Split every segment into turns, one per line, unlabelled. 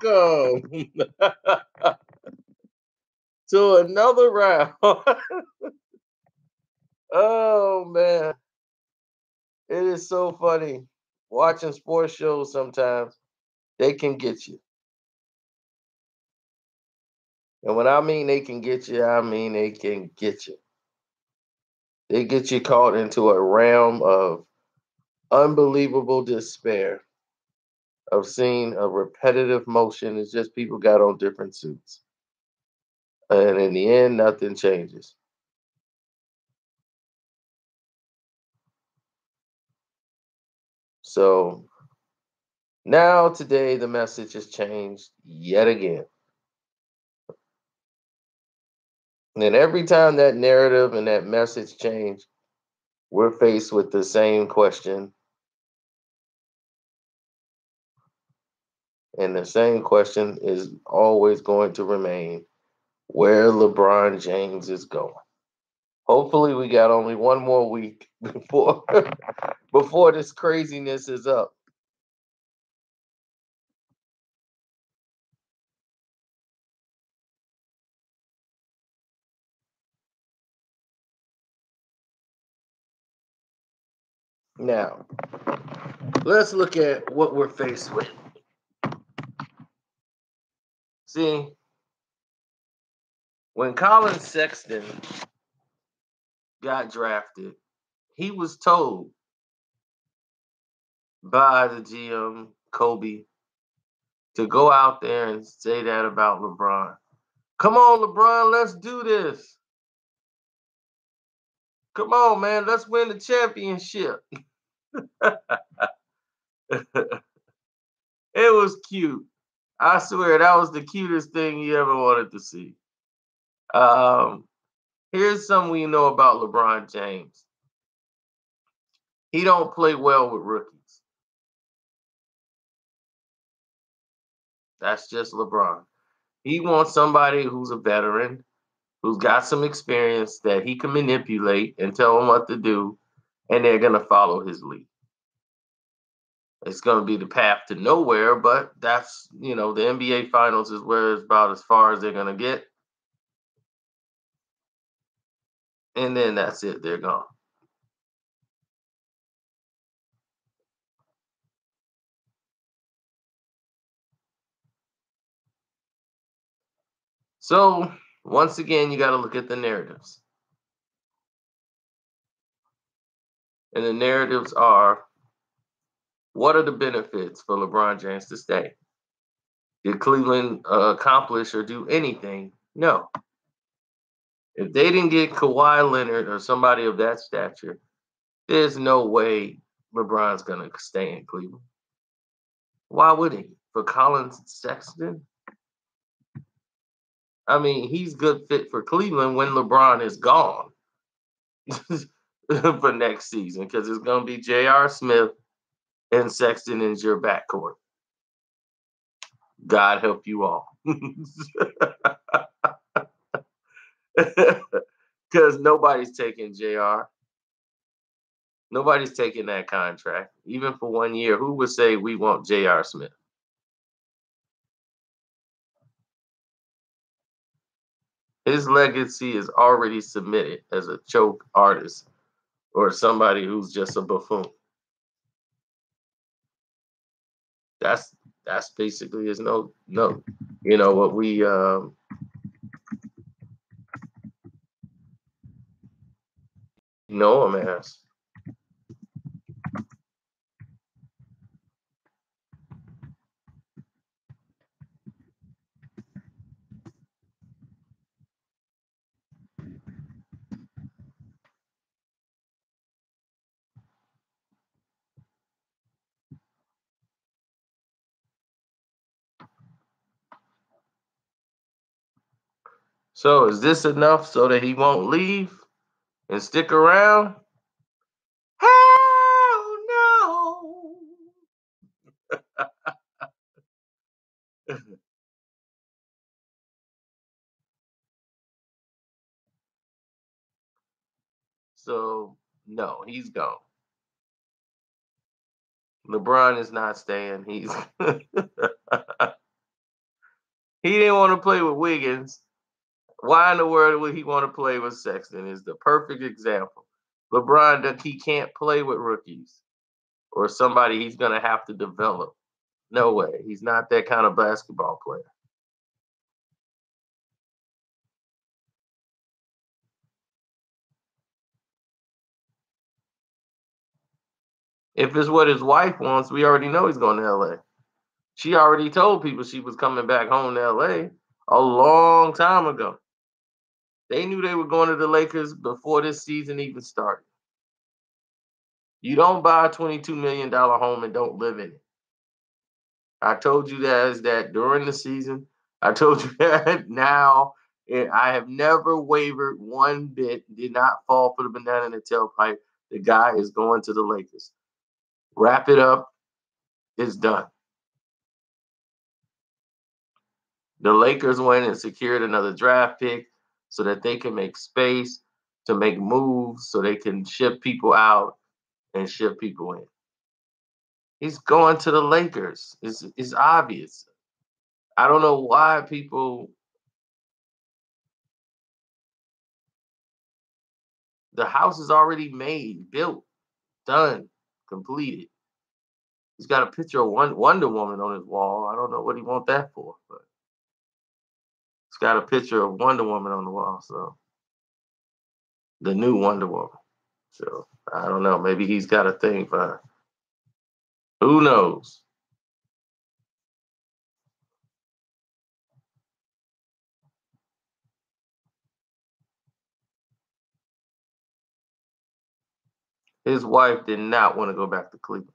welcome to another round. Oh man, it is so funny watching sports shows. Sometimes they can get you, and when I mean they can get you, I mean they can get you. They get you caught into a realm of unbelievable despair of seeing a repetitive motion. It's just people got on different suits, and in the end, nothing changes. So now, today, the message has changed yet again. And every time that narrative and that message change, we're faced with the same question. And the same question is always going to remain where LeBron James is going. Hopefully, we got only one more week before before this craziness is up. Now, let's look at what we're faced with. See, when Colin Sexton got drafted, he was told by the GM, Kobe, to go out there and say that about LeBron. Come on, LeBron, let's do this. Come on, man, let's win the championship. It was cute. I swear that was the cutest thing you ever wanted to see. Um, Here's something we know about LeBron James. He don't play well with rookies. That's just LeBron. He wants somebody who's a veteran, who's got some experience that he can manipulate and tell them what to do, and they're going to follow his lead. It's going to be the path to nowhere, but that's, the NBA Finals is where it's about as far as they're going to get. And then that's it. They're gone. So, once again, you got to look at the narratives. And the narratives are, what are the benefits for LeBron James to stay? Did Cleveland accomplish or do anything? No. If they didn't get Kawhi Leonard or somebody of that stature, there's no way LeBron's going to stay in Cleveland. Why would he? For Collin Sexton? I mean, he's good fit for Cleveland when LeBron is gone for next season because it's going to be JR Smith and Sexton is your backcourt. God help you all. Because nobody's taking JR. Nobody's taking that contract, even for 1 year. Who would say we want JR Smith? His legacy is already submitted as a choke artist or somebody who's just a buffoon. That's basically his no. What we know him as. So is this enough so that he won't leave and stick around? Hell no. So no, he's gone. LeBron is not staying. He's He didn't want to play with Wiggins. Why in the world would he want to play with Sexton? Is the perfect example. LeBron, he can't play with rookies or somebody he's going to have to develop. No way. He's not that kind of basketball player. If it's what his wife wants, we already know he's going to LA. She already told people she was coming back home to LA a long time ago. They knew they were going to the Lakers before this season even started. You don't buy a $22 million home and don't live in it. I told you guys that during the season. I told you that now. And I have never wavered one bit, did not fall for the banana in the tailpipe. The guy is going to the Lakers. Wrap it up. It's done. The Lakers went and secured another draft pick so that they can make space to make moves so they can ship people out and ship people in. He's going to the Lakers. It's obvious. I don't know why people. The house is already made, built, done, completed. He's got a picture of Wonder Woman on his wall. I don't know what he want that for, but he's got a picture of Wonder Woman on the wall. So the new Wonder Woman. So I don't know. Maybe he's got a thing for her. Who knows? His wife did not want to go back to Cleveland.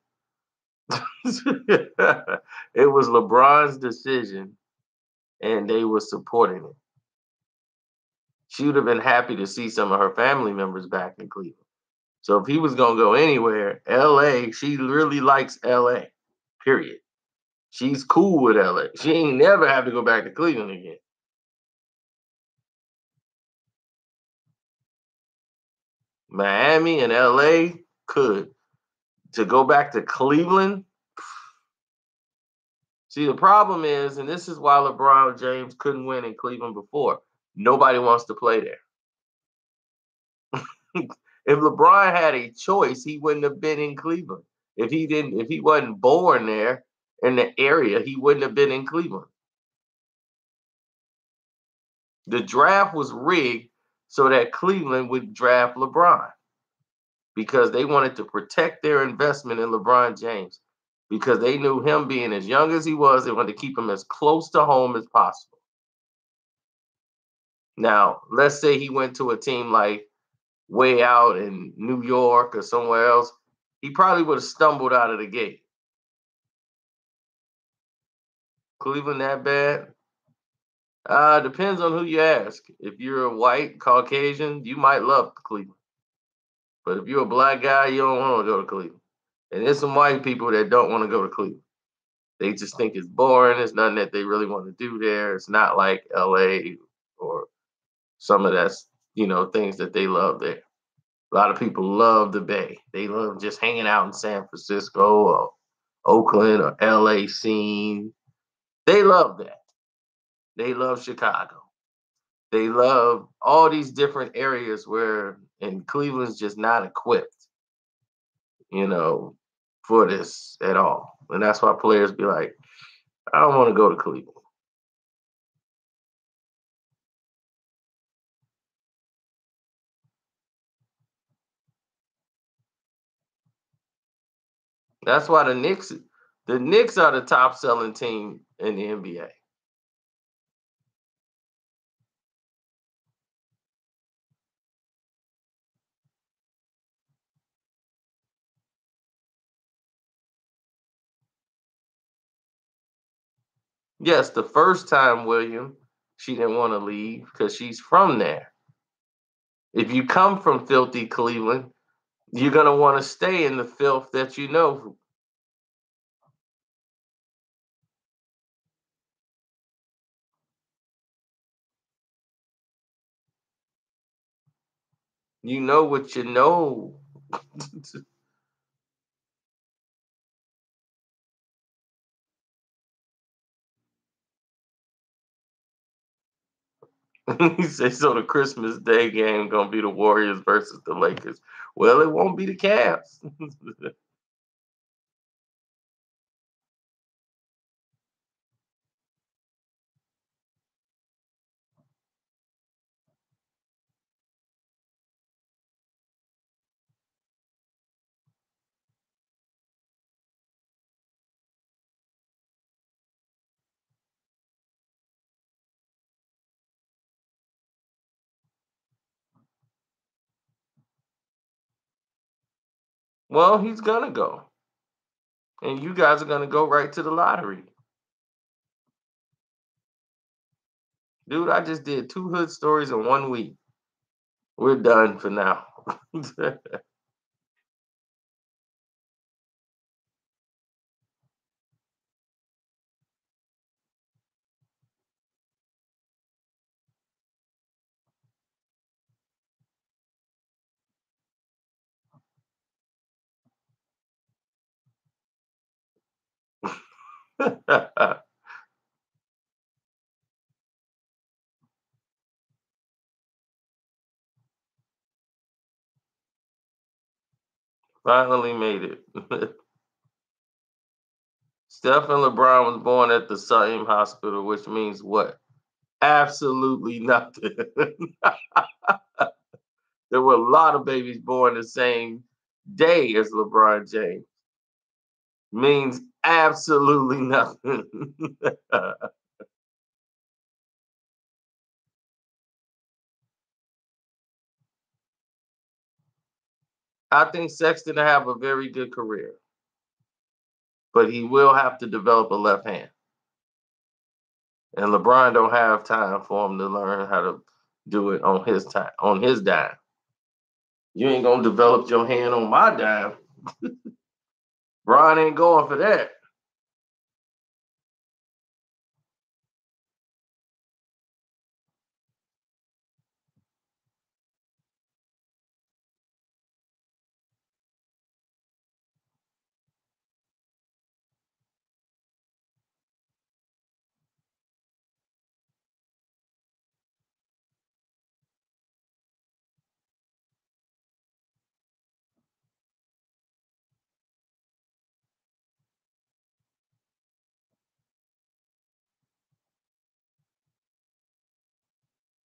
It was LeBron's decision, and they were supporting it. She would have been happy to see some of her family members back in Cleveland. So if he was going to go anywhere, LA, she really likes LA, period. She's cool with LA. She ain't never have to go back to Cleveland again. Miami and LA could. To go back to Cleveland, see, the problem is, and this is why LeBron James couldn't win in Cleveland before, nobody wants to play there. If LeBron had a choice, he wouldn't have been in Cleveland. If he wasn't born there in the area, he wouldn't have been in Cleveland. The draft was rigged so that Cleveland would draft LeBron because they wanted to protect their investment in LeBron James because they knew him being as young as he was, they wanted to keep him as close to home as possible. Now, let's say he went to a team like way out in New York or somewhere else, he probably would have stumbled out of the gate. Cleveland that bad? Depends on who you ask. If you're a white Caucasian, you might love Cleveland. But if you're a black guy, you don't want to go to Cleveland. And there's some white people that don't want to go to Cleveland. They just think it's boring. It's nothing that they really want to do there. It's not like LA or some of that's, things that they love there. A lot of people love the Bay. They love just hanging out in San Francisco or Oakland or LA scene. They love that. They love Chicago. They love all these different areas where, and Cleveland's just not equipped, you know, for this at all. And that's why players be like, I don't want to go to Cleveland. That's why the Knicks are the top selling team in the NBA. Yes, the first time, William, she didn't want to leave because she's from there. If you come from filthy Cleveland, you're gonna want to stay in the filth that you know. You know what you know. He said, so the Christmas Day game gonna be the Warriors versus the Lakers. Well, it won't be the Cavs. Well, he's gonna go, and you guys are gonna go right to the lottery, dude. I just did two hood stories in 1 week. We're done for now. Finally made it. Steph and LeBron was born at the same hospital, which means what? Absolutely nothing. There were a lot of babies born the same day as LeBron James. Means absolutely nothing. I think Sexton will have a very good career, but he will have to develop a left hand. And LeBron don't have time for him to learn how to do it on his time, on his dime. You ain't gonna develop your hand on my dime. Bron ain't going for that.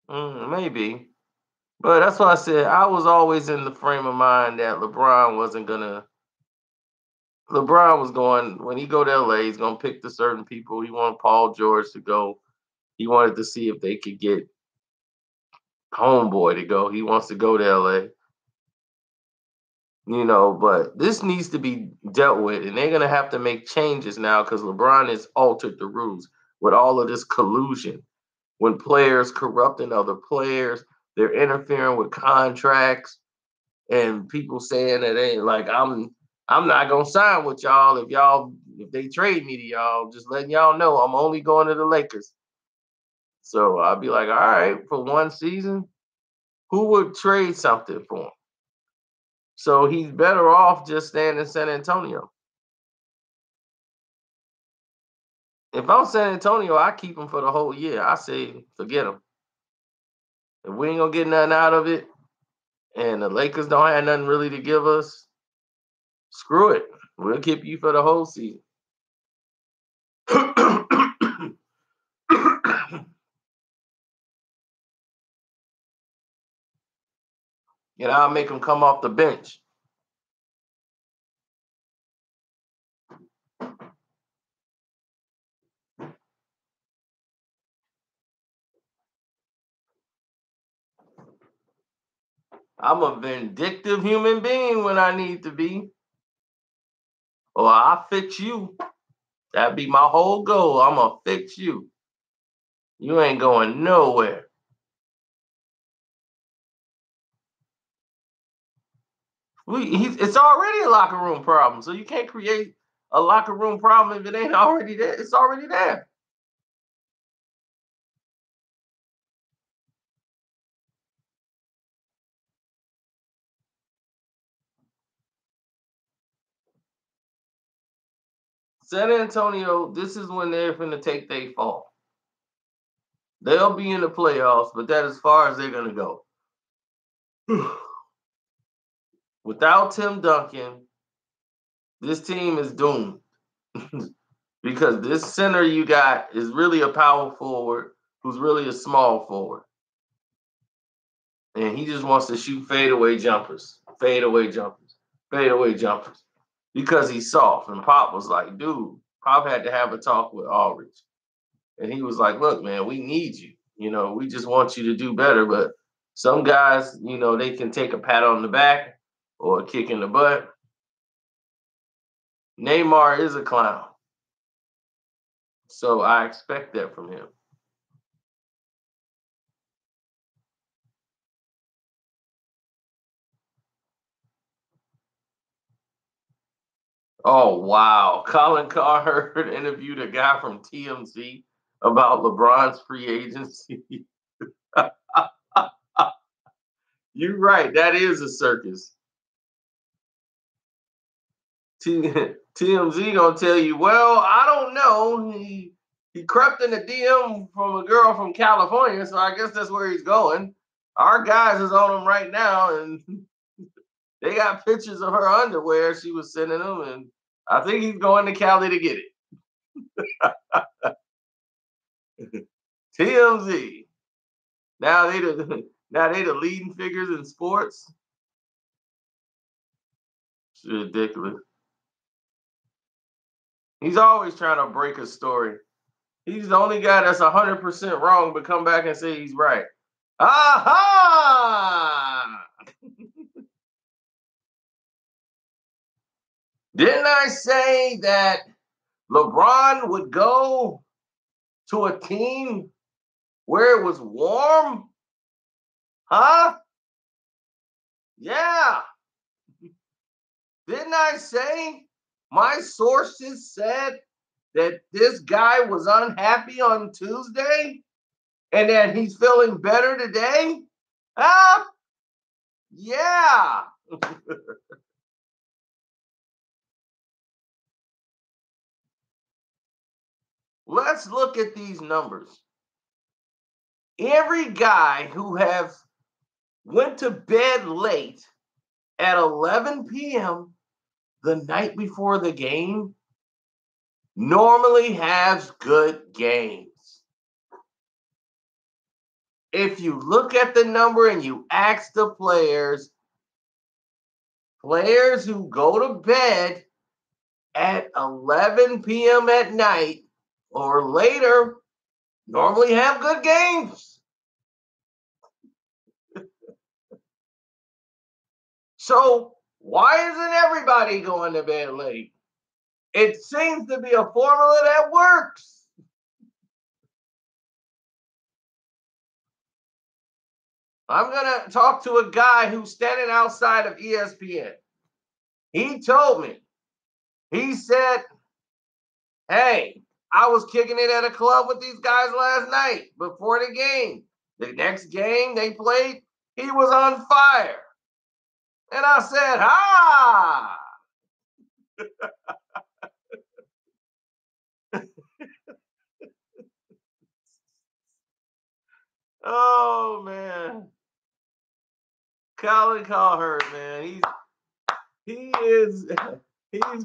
Maybe. But that's why I said I was always in the frame of mind that LeBron was going when he go to LA, he's gonna pick the certain people. He wanted Paul George to go. He wanted to see if they could get homeboy to go. He wants to go to LA. But this needs to be dealt with, and they're gonna have to make changes now because LeBron has altered the rules with all of this collusion. When players corrupting other players, they're interfering with contracts, and people saying that they like I'm not gonna sign with y'all if they trade me to y'all. Just letting y'all know I'm only going to the Lakers. So I'll be like, all right, for one season, who would trade something for him? So he's better off just staying in San Antonio. If I'm San Antonio, I keep him for the whole year. I say forget him. If we ain't gonna get nothing out of it, and the Lakers don't have nothing really to give us, screw it. We'll keep you for the whole season. I'll make him come off the bench. I'm a vindictive human being when I need to be. Or I'll fix you. That'd be my whole goal. I'm gonna fix you. You ain't going nowhere. It's already a locker room problem, so you can't create a locker room problem if it ain't already there. It's already there. San Antonio, this is when they're going to take their fall. They'll be in the playoffs, but that's as far as they're going to go. Without Tim Duncan, this team is doomed because this center you got is really a power forward who's really a small forward. And he just wants to shoot fadeaway jumpers, fadeaway jumpers, fadeaway jumpers because he's soft. And Pop was like, dude, Pop had to have a talk with Aldridge. And he was like, look, man, we need you. You know, we just want you to do better. But some guys, you know, they can take a pat on the back or a kick in the butt. Neymar is a clown. So I expect that from him. Oh, wow. Colin Cowherd interviewed a guy from TMZ about LeBron's free agency. You're right. That is a circus. TMZ gonna tell you, well, I don't know. He crept in the DM from a girl from California, so I guess that's where he's going. Our guys is on him right now, and they got pictures of her underwear she was sending him, and I think he's going to Cali to get it. TMZ. Now they the leading figures in sports. It's ridiculous. He's always trying to break a story. He's the only guy that's 100% wrong, but come back and say he's right. Aha! Didn't I say that LeBron would go to a team where it was warm? Huh? Yeah. Didn't I say my sources said that this guy was unhappy on Tuesday and that he's feeling better today? Huh? Yeah. Let's look at these numbers. Every guy who have went to bed late at 11 p.m. the night before the game normally has good games. If you look at the number and you ask the players who go to bed at 11 p.m. at night or later normally have good games. So why isn't everybody going to bed late? It seems to be a formula that works. I'm going to talk to a guy who's standing outside of ESPN. He told me, he said, hey, I was kicking it at a club with these guys last night before the game. The next game they played, he was on fire. And I said, ah. Oh, man. Collin Cowherd, man. He's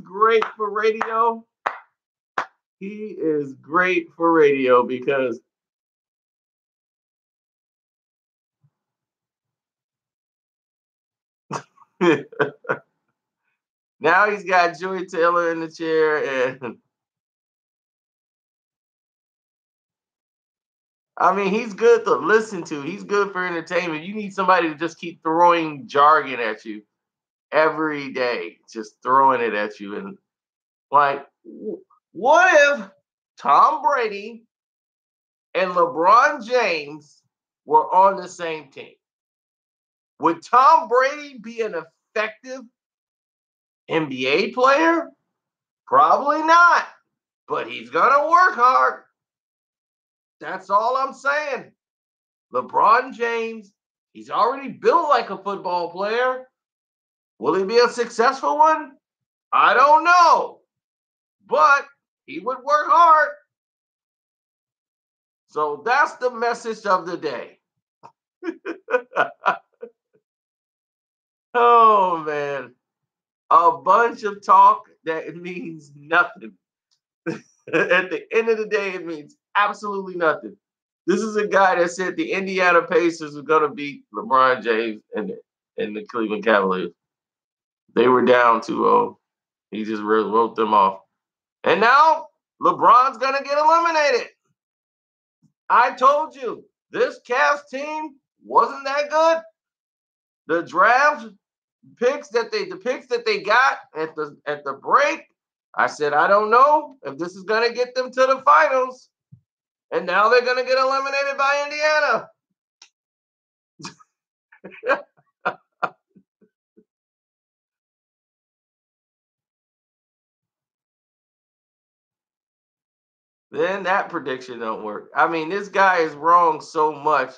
great for radio. He is great for radio because now he's got Joey Taylor in the chair, and I mean, he's good to listen to. He's good for entertainment. You need somebody to just keep throwing jargon at you every day, just throwing it at you. And like, what if Tom Brady and LeBron James were on the same team? Would Tom Brady be an effective NBA player? Probably not, but he's going to work hard. That's all I'm saying. LeBron James, he's already built like a football player. Will he be a successful one? I don't know, but he would work hard. So that's the message of the day. Oh man, a bunch of talk that means nothing. At the end of the day, it means absolutely nothing. This is a guy that said the Indiana Pacers are going to beat LeBron James and the Cleveland Cavaliers. They were down 2-0. He just wrote them off. And now LeBron's going to get eliminated. I told you this Cavs team wasn't that good. The draft the picks that they got at the break, I said I don't know if this is going to get them to the finals. And now they're going to get eliminated by Indiana. Then that prediction don't work. I mean, this guy is wrong so much.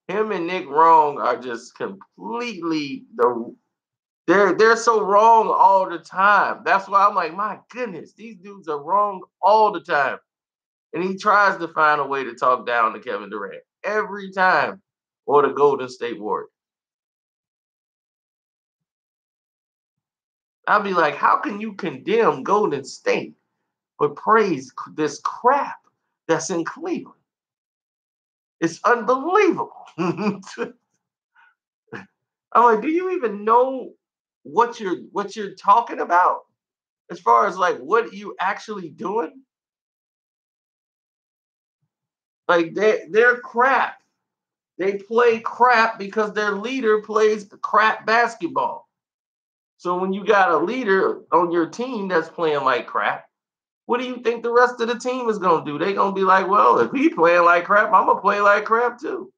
Him and Nick Wrong are just completely they're so wrong all the time. That's why I'm like, my goodness, these dudes are wrong all the time. And he tries to find a way to talk down to Kevin Durant every time, or the Golden State Warriors. I'll be like, how can you condemn Golden State but praise this crap that's in Cleveland? It's unbelievable. I'm like, do you even know what you're talking about? As far as like what you actually doing? Like they're crap. They play crap because their leader plays crap basketball. So when you got a leader on your team that's playing like crap, what do you think the rest of the team is gonna do? They're gonna be like, well, if he playing like crap, I'm gonna play like crap too.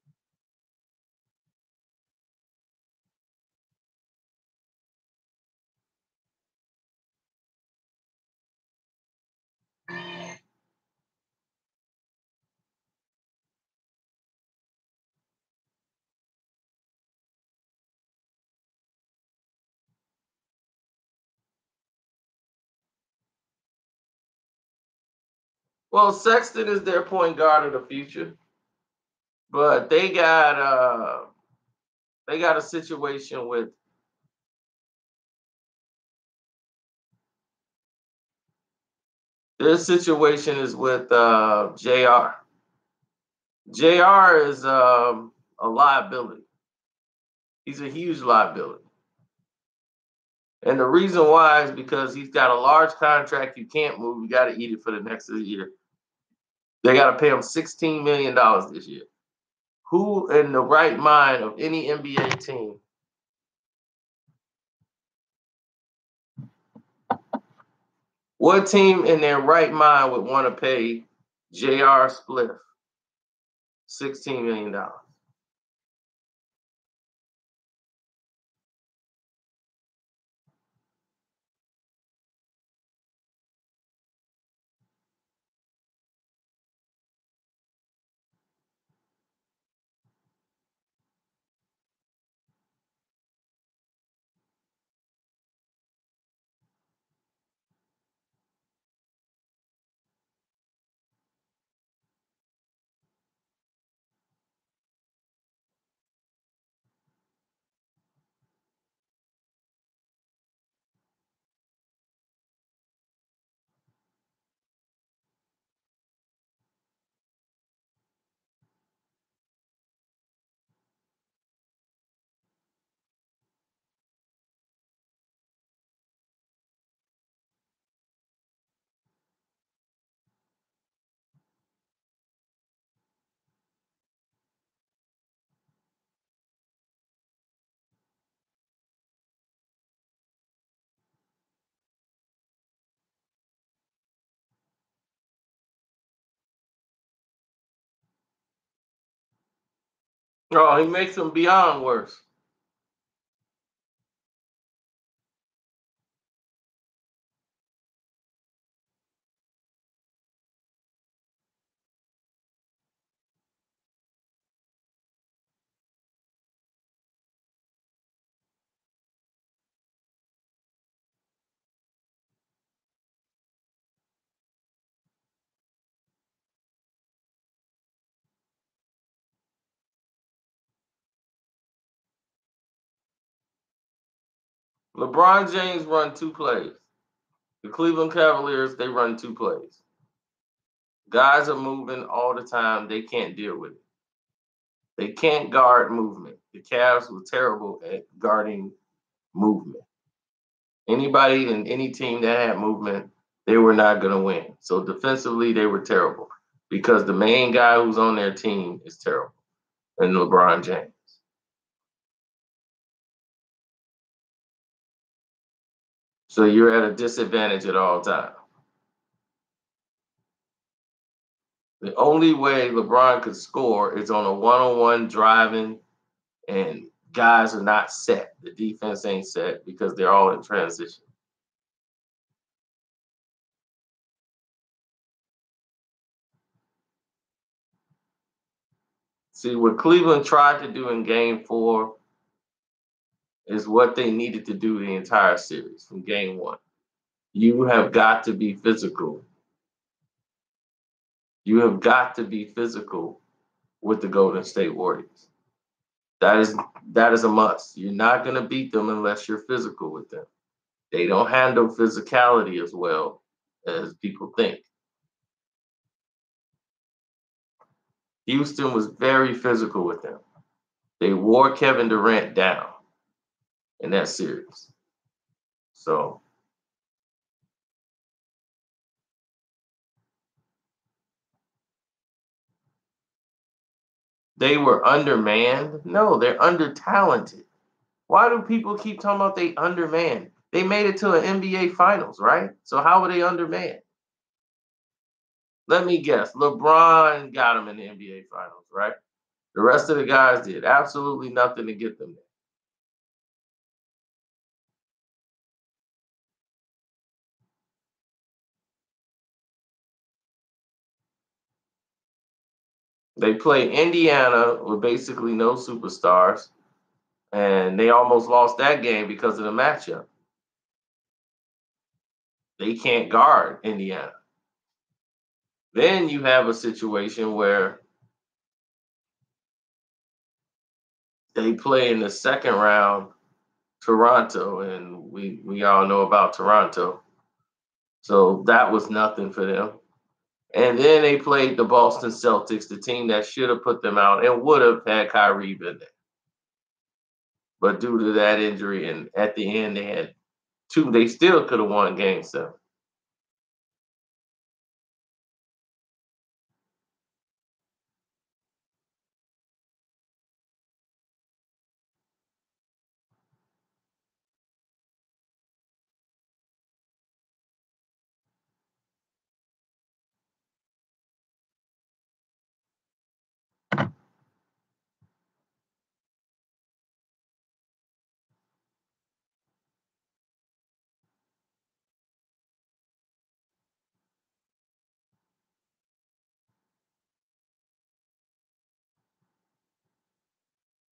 Well, Sexton is their point guard of the future, but they got a situation with their situation is with JR. JR is a liability. He's a huge liability. And the reason why is because he's got a large contract. You can't move. You got to eat it for the next year. They got to pay him $16 million this year. Who in the right mind of any NBA team? What team in their right mind would want to pay JR Smith $16 million? Oh, he makes them beyond worse. LeBron James run 2 plays. The Cleveland Cavaliers, they run 2 plays. Guys are moving all the time. They can't deal with it. They can't guard movement. The Cavs were terrible at guarding movement. Anybody in any team that had movement, they were not going to win. So defensively, they were terrible because the main guy who's on their team is terrible, and LeBron James. So you're at a disadvantage at all times. The only way LeBron could score is on a one-on-one driving, and guys are not set. The defense ain't set because they're all in transition. See, what Cleveland tried to do in game 4 is what they needed to do the entire series from game 1. You have got to be physical. You have got to be physical with the Golden State Warriors. That is a must. You're not going to beat them unless you're physical with them. They don't handle physicality as well as people think. Houston was very physical with them. They wore Kevin Durant down in that series. So they were undermanned. No, they're under talented. Why do people keep talking about they undermanned? They made it to an NBA Finals, right? So how were they undermanned? Let me guess. LeBron got them in the NBA Finals, right? The rest of the guys did absolutely nothing to get them there. They play Indiana with basically no superstars, and they almost lost that game because of the matchup. They can't guard Indiana. Then you have a situation where they play in the second round Toronto, and we all know about Toronto. So that was nothing for them. And then they played the Boston Celtics, the team that should have put them out and would have had Kyrie been there. But due to that injury, and at the end they had 2, they still could have won game 7.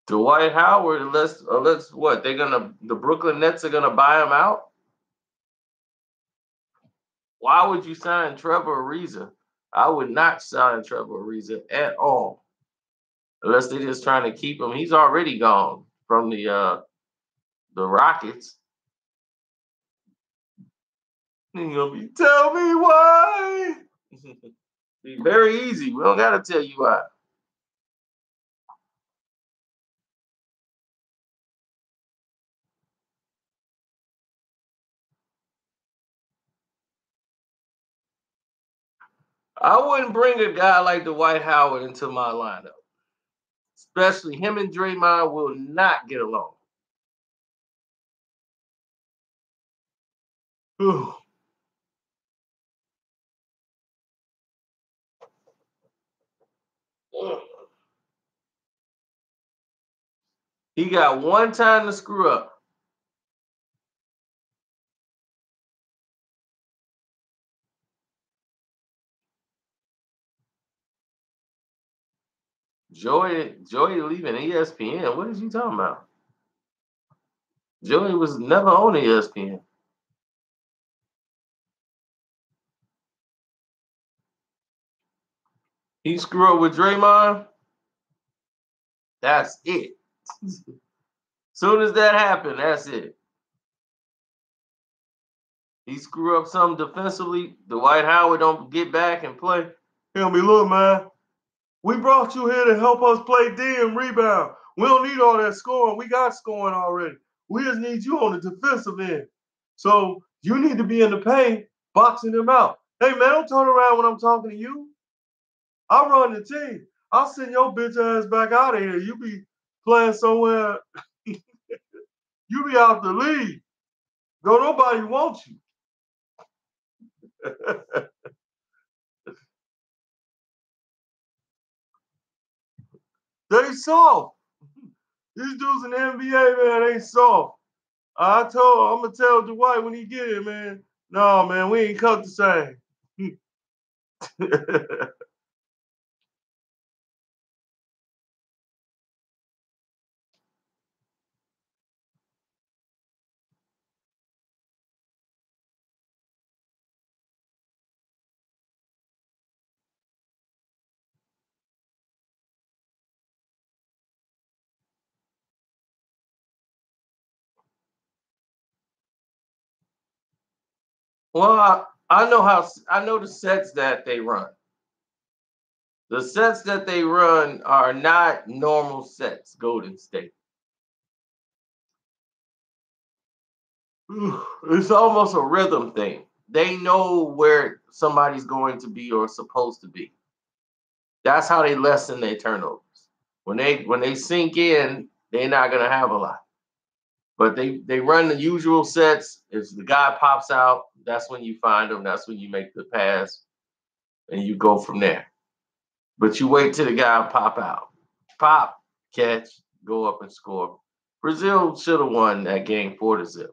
Dwight Howard, unless what, the Brooklyn Nets are gonna buy him out? Why would you sign Trevor Ariza? I would not sign Trevor Ariza at all. Unless they're just trying to keep him. He's already gone from the Rockets. And you'll be tell me why. Be very easy. We don't gotta tell you why. I wouldn't bring a guy like Dwight Howard into my lineup. Especially him and Draymond will not get along. He got one time to screw up. Joey leaving ESPN. What is you talking about? Joey was never on ESPN. He screwed up with Draymond. That's it. Soon as that happened, that's it. He screw up something defensively. Dwight Howard don't get back and play. He'll be, look, man, we brought you here to help us play D and rebound. We don't need all that scoring. We got scoring already. We just need you on the defensive end. So you need to be in the paint, boxing them out. Hey, man, don't turn around when I'm talking to you. I run the team. I'll send your bitch ass back out of here. You be playing somewhere. You be out the league. No, nobody wants you. They soft. These dudes in the NBA, man, they soft. I'm gonna tell Dwight when he get here, man. No, man, we ain't cut the same. Well, I know the sets that they run. The sets that they run are not normal sets, Golden State. It's almost a rhythm thing. They know where somebody's going to be or supposed to be. That's how they lessen their turnovers. When they sink in, they're not gonna have a lot. But they run the usual sets. If the guy pops out, that's when you find him. That's when you make the pass, and you go from there. But you wait till the guy pop out, pop, catch, go up and score. Brazil should have won that game 4-0.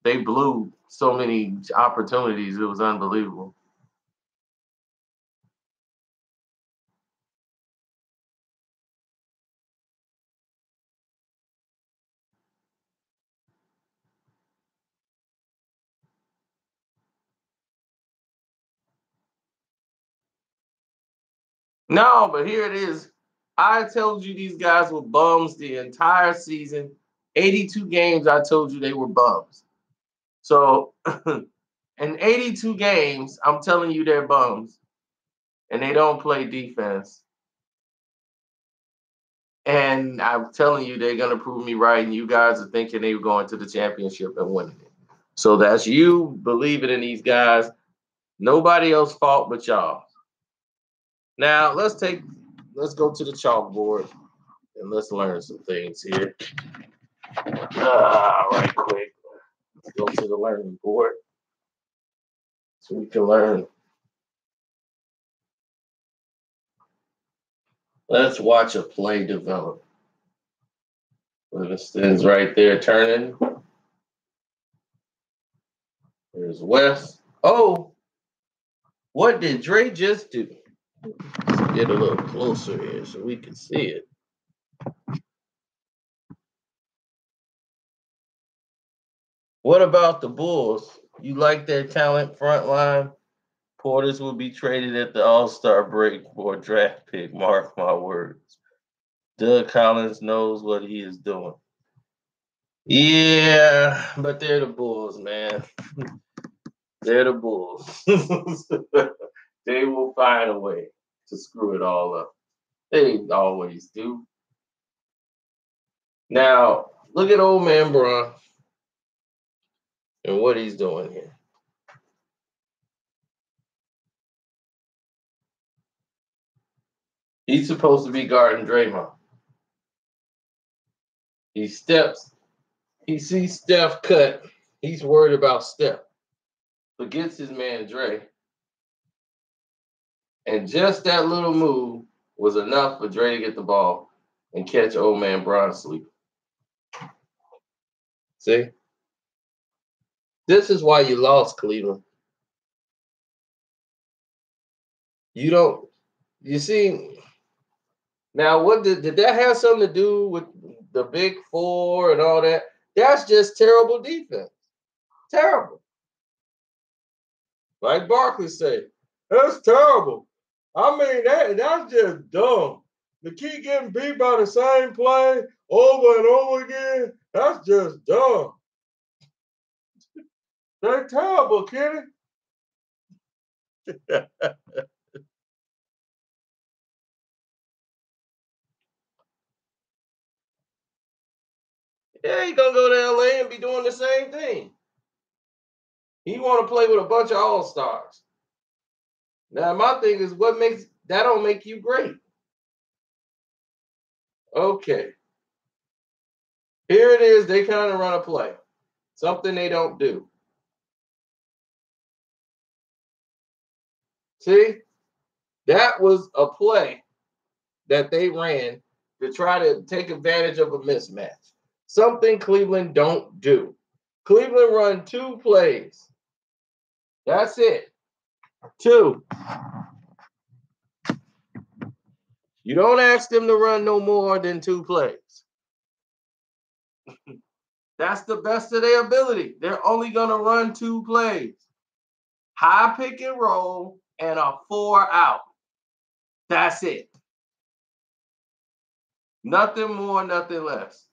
They blew so many opportunities; it was unbelievable. No, but here it is. I told you these guys were bums the entire season. 82 games, I told you they were bums. So in 82 games, I'm telling you they're bums and they don't play defense. And I'm telling you they're going to prove me right. And you guys are thinking they were going to the championship and winning it. So that's you believing in these guys. Nobody else's fault but y'all. Now let's go to the chalkboard and let's learn some things here. Right quick. Let's go to the learning board so we can learn. Let's watch a play develop. Livingston's right there turning. There's West. Oh, what did Dre just do? Let's get a little closer here so we can see it. What about the Bulls? You like their talent front line? Porters will be traded at the All-Star break for a draft pick. Mark my words. Doug Collins knows what he is doing. Yeah, but they're the Bulls, man. They're the Bulls. They will find a way to screw it all up. They always do. Now, look at old man Bron and what he's doing here. He's supposed to be guarding Draymond. He steps. He sees Steph cut. He's worried about Steph. Forgets his man Dre. And just that little move was enough for Dre to get the ball and catch old man Bron sleeping. See? This is why you lost, Cleveland. You don't, you see, now what did that have something to do with the big four and all that? That's just terrible defense. Terrible. Like Barkley said, that's terrible. I mean, that's just dumb. To keep getting beat by the same play over and over again, that's just dumb. They're terrible, Kenny. Yeah, he gonna go to LA and be doing the same thing. He want to play with a bunch of all-stars. Now, my thing is, what makes that don't make you great? Okay, here it is. They kind of run a play, something they don't do. See, that was a play that they ran to try to take advantage of a mismatch. Something Cleveland don't do. Cleveland run two plays. That's it. Two. You don't ask them to run no more than two plays. That's the best of their ability. They're only going to run two plays. High pick and roll and a 4 out. That's it. Nothing more, nothing less.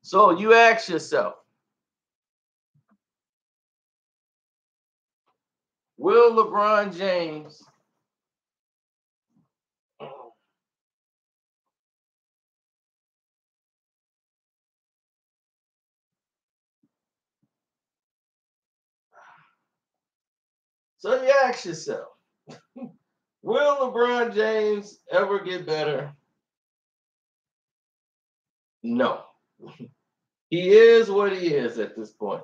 So you ask yourself, will LeBron James so you ask yourself, will LeBron James ever get better? No. He is what he is at this point.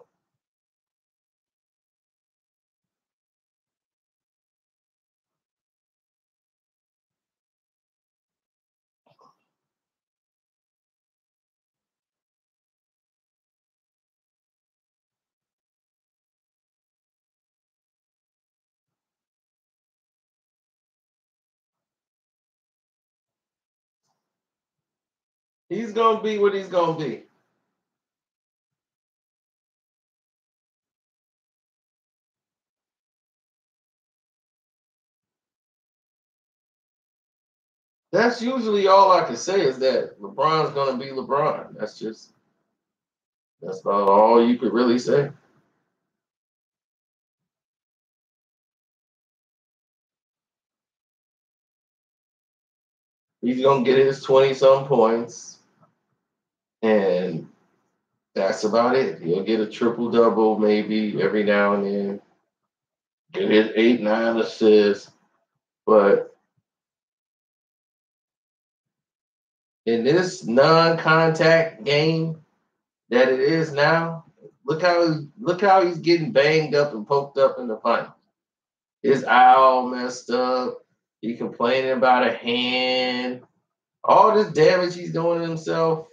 He's going to be what he's going to be. That's usually all I can say is that LeBron's going to be LeBron. That's about all you could really say. He's going to get his 20-some points, and that's about it. He'll get a triple-double maybe every now and then, get his 8, 9 assists. But in this non-contact game that it is now, look how he's getting banged up and poked up in the final. His eye all messed up. He complaining about a hand. All this damage he's doing to himself.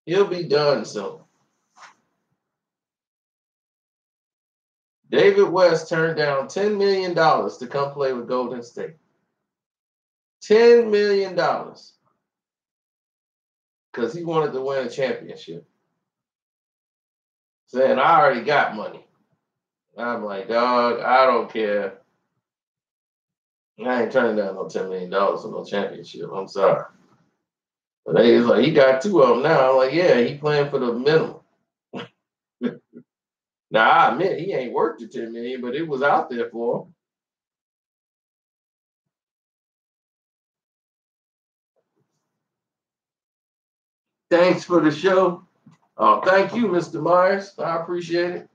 He'll be done soon. David West turned down $10 million to come play with Golden State. $10 million. Because he wanted to win a championship. Saying, I already got money. I'm like, dog, I don't care. I ain't turning down no $10 million for no championship. I'm sorry. But they was like, he got two of them now. I'm like, yeah, he playing for the minimum. Now, I admit he ain't worth the $10 million, but it was out there for him. Thanks for the show. Thank you, Mr. Myers. I appreciate it.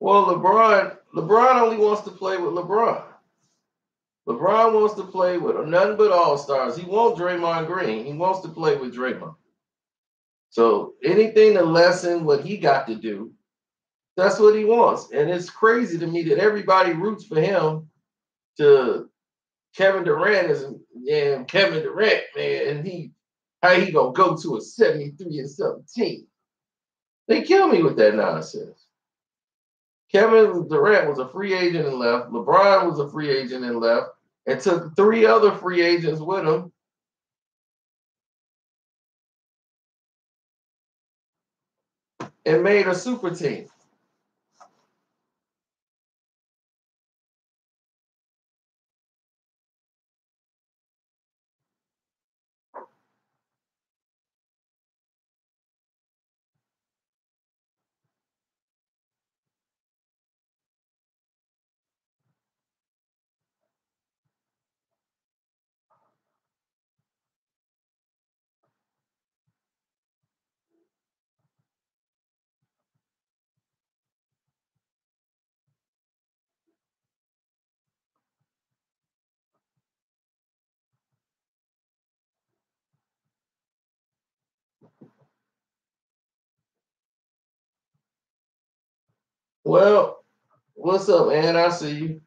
Well, LeBron only wants to play with LeBron. LeBron wants to play with nothing but all-stars. He wants Draymond Green. He wants to play with Draymond. So anything to lessen what he got to do, that's what he wants. And it's crazy to me that everybody roots for him to Kevin Durant is Kevin Durant, man, and how he gonna go to a 73-17? They kill me with that nonsense. Kevin Durant was a free agent and left. LeBron was a free agent and left, and took 3 other free agents with him. And made a super team. Well, what's up, man? I see you.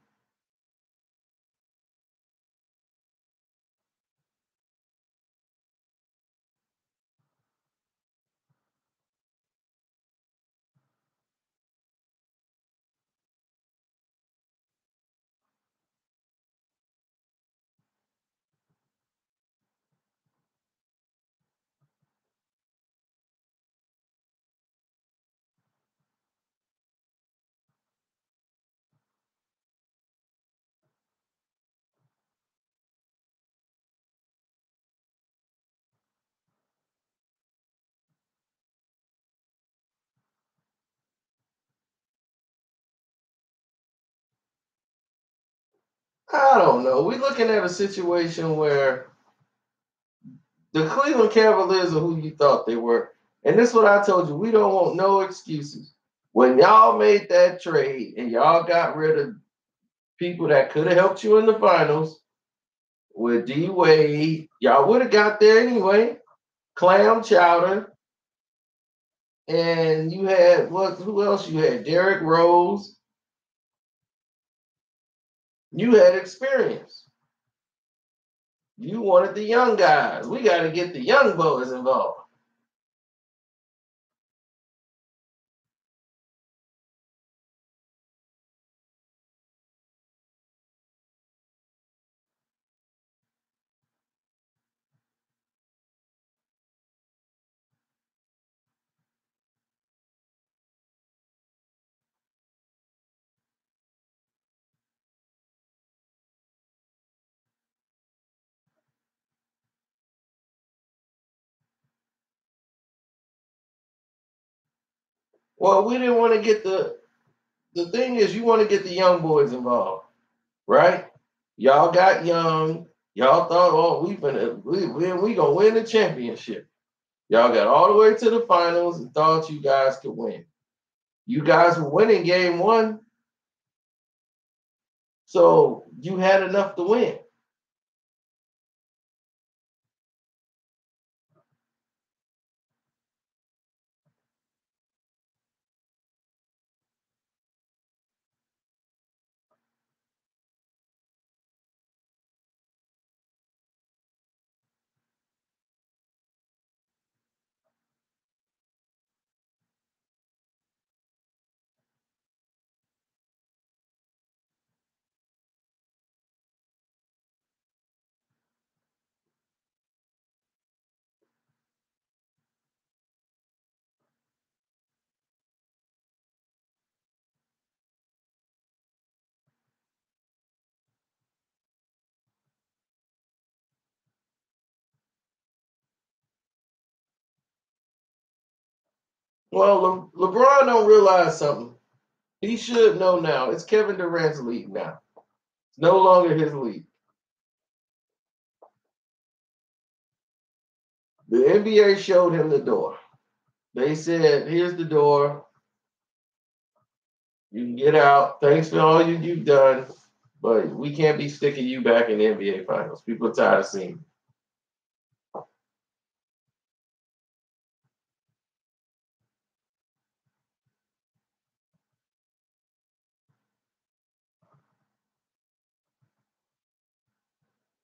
I don't know. We're looking at a situation where the Cleveland Cavaliers are who you thought they were. And this is what I told you. We don't want no excuses. When y'all made that trade and y'all got rid of people that could have helped you in the finals with D Wade, y'all would have got there anyway. Clam Chowder. And you had who else you had? Derrick Rose. You had experience. You wanted the young guys. We got to get the young boys involved. Well, we didn't want to get the thing is you want to get the young boys involved, right? Y'all got young. Y'all thought, oh, we gonna win the championship. Y'all got all the way to the finals and thought you guys could win. You guys were winning game 1, so you had enough to win. Well, LeBron don't realize something. He should know now. It's Kevin Durant's league now. It's no longer his league. The NBA showed him the door. They said, here's the door. You can get out. Thanks for all you've done, but we can't be sticking you back in the NBA Finals. People are tired of seeing you.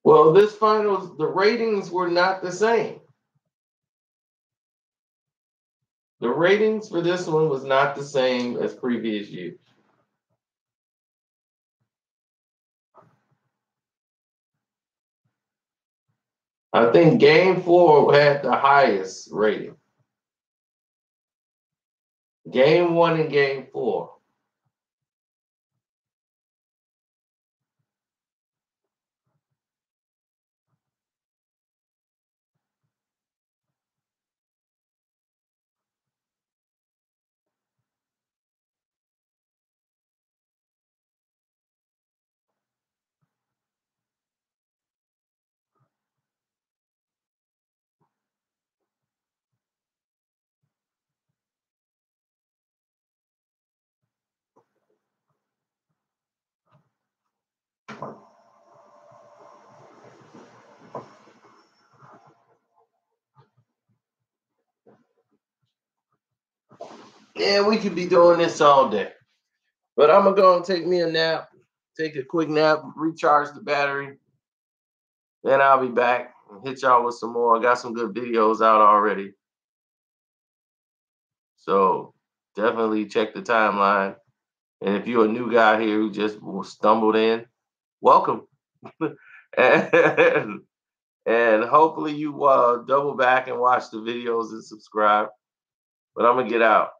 Well, this finals, the ratings were not the same. The ratings for this one was not the same as previous years. I think Game 4 had the highest rating. Game 1 and Game 4. Yeah, we could be doing this all day. But I'm going to go and take me a nap, take a quick nap, recharge the battery. Then I'll be back and hit y'all with some more. I got some good videos out already. So definitely check the timeline. And if you're a new guy here who just stumbled in, welcome. and, and hopefully you double back and watch the videos and subscribe. But I'm going to get out.